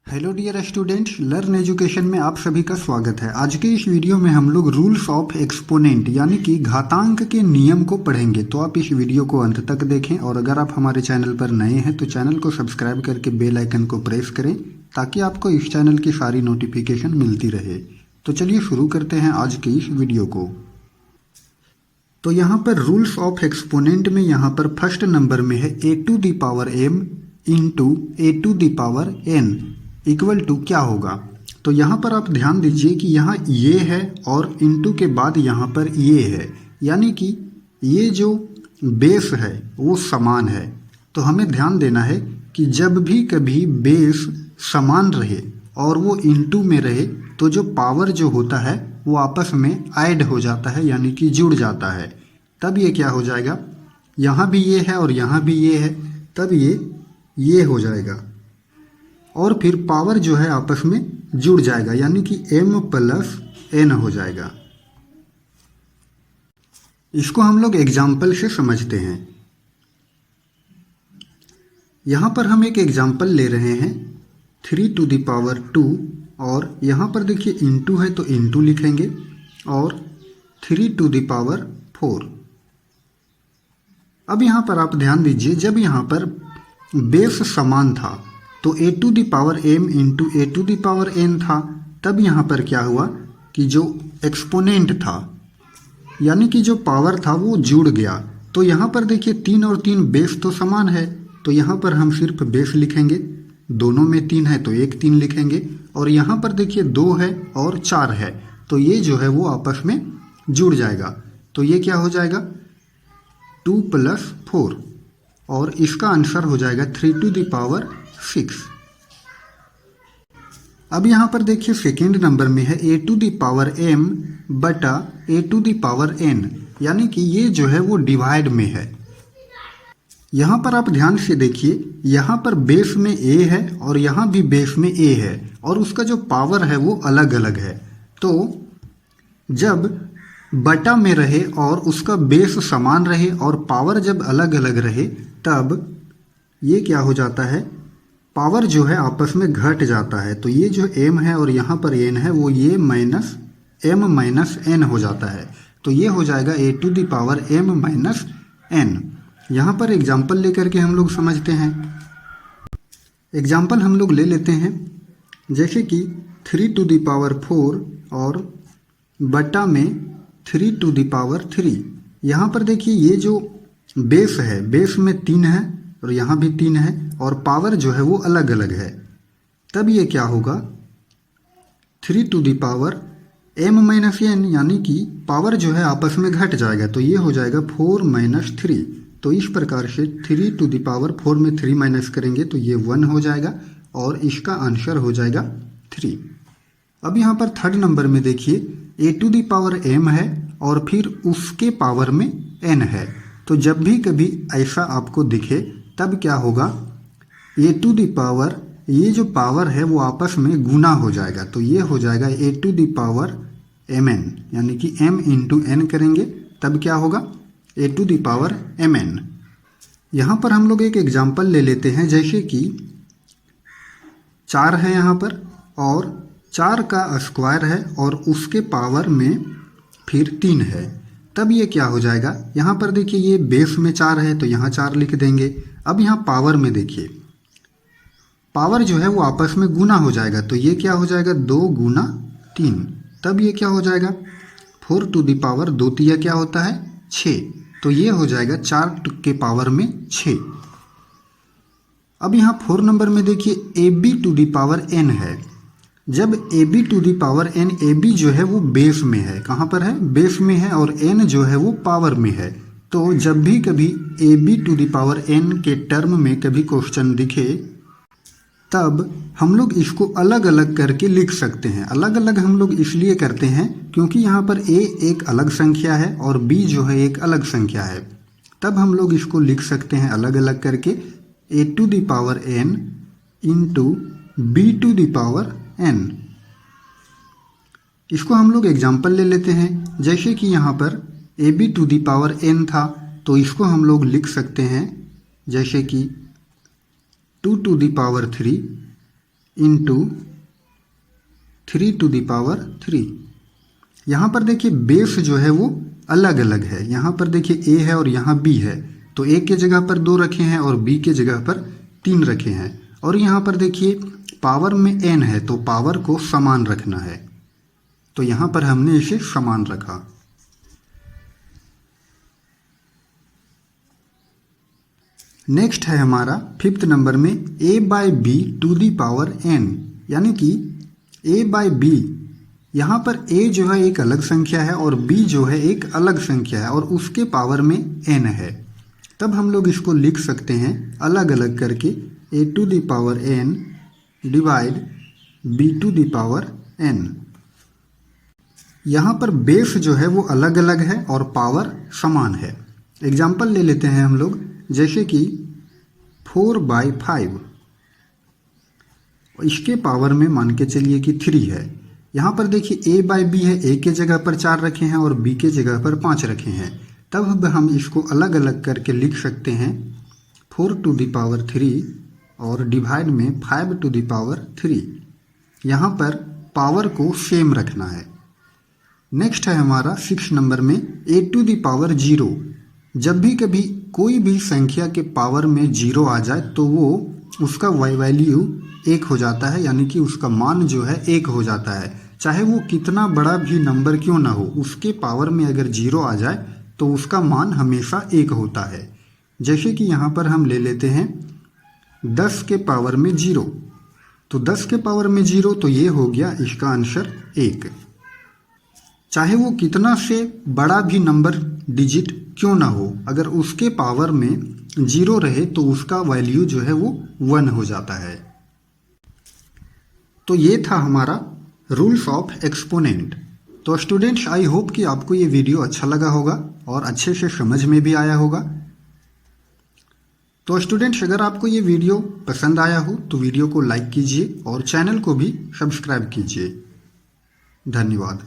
Hello dear students, learn education में आप सभी का स्वागत है। आज के इस वीडियो में हम लोग रूल्स ऑफ एक्सपोनेंट यानी कि घातांक के नियम को पढ़ेंगे। तो आप इस वीडियो को अंत तक देखें और अगर आप हमारे चैनल पर नए हैं तो चैनल को सब्सक्राइब करके बेल आइकन को प्रेस करें ताकि आपको इस चैनल की सारी नोटिफिकेशन मिलती रहे। तो चलिए शुरू करते हैं आज की इस वीडियो को। तो यहाँ पर रूल्स ऑफ एक्सपोनेंट में यहाँ पर फर्स्ट नंबर में है a to the power m into A to the power n equal to क्या होगा। तो यहाँ पर आप ध्यान दीजिए कि यहाँ ये है और इंटू के बाद यहाँ पर ये है, यानी कि ये जो बेस है वो समान है। तो हमें ध्यान देना है कि जब भी कभी बेस समान रहे और वो इंटू में रहे तो जो पावर जो होता है वो आपस में ऐड हो जाता है, यानी कि जुड़ जाता है। तब ये क्या हो जाएगा, यहाँ भी ये है और यहाँ भी ये है, तब ये हो जाएगा और फिर पावर जो है आपस में जुड़ जाएगा, यानी कि m प्लस n हो जाएगा। इसको हम लोग एग्जाम्पल से समझते हैं। यहाँ पर हम एक एग्जाम्पल ले रहे हैं 3 टू द पावर 2 और यहाँ पर देखिए इंटू है तो इंटू लिखेंगे और 3 टू द पावर 4। अब यहाँ पर आप ध्यान दीजिए, जब यहाँ पर बेस समान था तो a to the power m into A to the power n था। तब यहाँ पर क्या हुआ कि जो एक्सपोनेंट था यानी कि जो पावर था वो जुड़ गया। तो यहाँ पर देखिए 3 और 3 बेस तो समान है, तो यहाँ पर हम सिर्फ बेस लिखेंगे। दोनों में 3 है तो एक 3 लिखेंगे और यहाँ पर देखिए 2 है और 4 है, तो ये जो है वो आपस में जुड़ जाएगा। तो ये क्या हो जाएगा 2 प्लस 4 और इसका आंसर हो जाएगा 3 टू द पावर 6। अब यहाँ पर देखिए सेकेंड नंबर में है a to the power m बटा a to the power n, यानी कि ये जो है वो डिवाइड में है। यहाँ पर आप ध्यान से देखिए, यहाँ पर बेस में a है और यहाँ भी बेस में a है और उसका जो पावर है वो अलग अलग है। तो जब बटा में रहे और उसका बेस समान रहे और पावर जब अलग अलग रहे तब ये क्या हो जाता है, पावर जो है आपस में घट जाता है। तो ये जो m है और यहाँ पर n है वो ये माइनस m माइनस n हो जाता है। तो ये हो जाएगा a to the power m minus n। यहाँ पर एग्जाम्पल लेकर के हम लोग समझते हैं। एग्जाम्पल हम लोग ले लेते हैं, जैसे कि 3 टू द पावर 4 और बटा में 3 टू द पावर 3। यहाँ पर देखिए ये जो बेस है, बेस में 3 है और यहाँ भी 3 है और पावर जो है वो अलग अलग है। तब ये क्या होगा 3 to the power m minus n, यानी कि पावर जो है आपस में घट जाएगा। तो ये हो जाएगा 4 माइनस 3। तो इस प्रकार से 3 टू द पावर 4 में 3 माइनस करेंगे तो ये 1 हो जाएगा और इसका आंसर हो जाएगा 3। अब यहाँ पर थर्ड नंबर में देखिए a to the power m है और फिर उसके पावर में n है। तो जब भी कभी ऐसा आपको दिखे तब क्या होगा, a टू द पावर, ये जो पावर है वो आपस में गुना हो जाएगा। तो ये हो जाएगा a to the power mn, यानी कि m इंटू n करेंगे तब क्या होगा a to the power mn। यहाँ पर हम लोग एक एग्जाम्पल ले लेते हैं, जैसे कि 4 है यहाँ पर और 4 का स्क्वायर है और उसके पावर में फिर 3 है। तब ये क्या हो जाएगा, यहाँ पर देखिए ये बेस में 4 है तो यहाँ 4 लिख देंगे। अब यहाँ पावर में देखिए पावर जो है वो आपस में गुना हो जाएगा। तो ये क्या हो जाएगा 2 गुना 3। तब ये क्या हो जाएगा 4 टू द पावर 2 तिया क्या होता है 6। तो ये हो जाएगा 4 के पावर में 6। अब यहाँ 4 नंबर में देखिए ab to the power n है। जब ab to the power n, ab जो है वो बेस में है, कहाँ पर है बेस में है और n जो है वो पावर में है। तो जब भी कभी ab to the power n के टर्म में कभी क्वेश्चन दिखे तब हम लोग इसको अलग अलग करके लिख सकते हैं। अलग अलग हम लोग इसलिए करते हैं क्योंकि यहाँ पर a एक अलग संख्या है और b जो है एक अलग संख्या है। तब हम लोग इसको लिख सकते हैं अलग अलग करके a to the power n into b to the power n। इसको हम लोग एग्जाम्पल ले लेते हैं, जैसे कि यहाँ पर ab to the power n था तो इसको हम लोग लिख सकते हैं जैसे कि 2 to the power 3 into 3 to the power 3। यहाँ पर देखिए बेस जो है वो अलग अलग है। यहाँ पर देखिए ए है और यहाँ बी है, तो ए के जगह पर 2 रखे हैं और बी के जगह पर 3 रखे हैं। और यहाँ पर देखिए पावर में n है, तो पावर को समान रखना है, तो यहाँ पर हमने इसे समान रखा। नेक्स्ट है हमारा 5th नंबर में a by B to the power n, यानी कि a बाई बी, यहाँ पर a जो है एक अलग संख्या है और b जो है एक अलग संख्या है और उसके पावर में n है। तब हम लोग इसको लिख सकते हैं अलग अलग करके a to the power n divide b to the power n। यहाँ पर बेस जो है वो अलग अलग है और पावर समान है। एग्जाम्पल ले लेते हैं हम लोग, जैसे कि 4/5, इसके पावर में मान के चलिए कि 3 है। यहाँ पर देखिए a बाई बी है, a के जगह पर 4 रखे हैं और b के जगह पर 5 रखे हैं। तब हम इसको अलग अलग करके लिख सकते हैं 4 टू द पावर 3 और डिवाइड में 5 टू द पावर 3। यहाँ पर पावर को सेम रखना है। नेक्स्ट है हमारा 6 नंबर में a टू द पावर 0। जब भी कभी कोई भी संख्या के पावर में 0 आ जाए तो वो उसका वैल्यू 1 हो जाता है, यानी कि उसका मान जो है 1 हो जाता है। चाहे वो कितना बड़ा भी नंबर क्यों ना हो, उसके पावर में अगर 0 आ जाए तो उसका मान हमेशा 1 होता है। जैसे कि यहाँ पर हम ले लेते हैं 10 के पावर में 0, तो 10 के पावर में 0, तो ये हो गया इसका आंसर 1। चाहे वो कितना से बड़ा भी नंबर डिजिट क्यों ना हो, अगर उसके पावर में 0 रहे तो उसका वैल्यू जो है वो 1 हो जाता है। तो ये था हमारा रूल्स ऑफ एक्सपोनेंट। तो स्टूडेंट्स, आई होप कि आपको ये वीडियो अच्छा लगा होगा और अच्छे से समझ में भी आया होगा। तो स्टूडेंट्स, अगर आपको ये वीडियो पसंद आया हो तो वीडियो को लाइक कीजिए और चैनल को भी सब्सक्राइब कीजिए। धन्यवाद।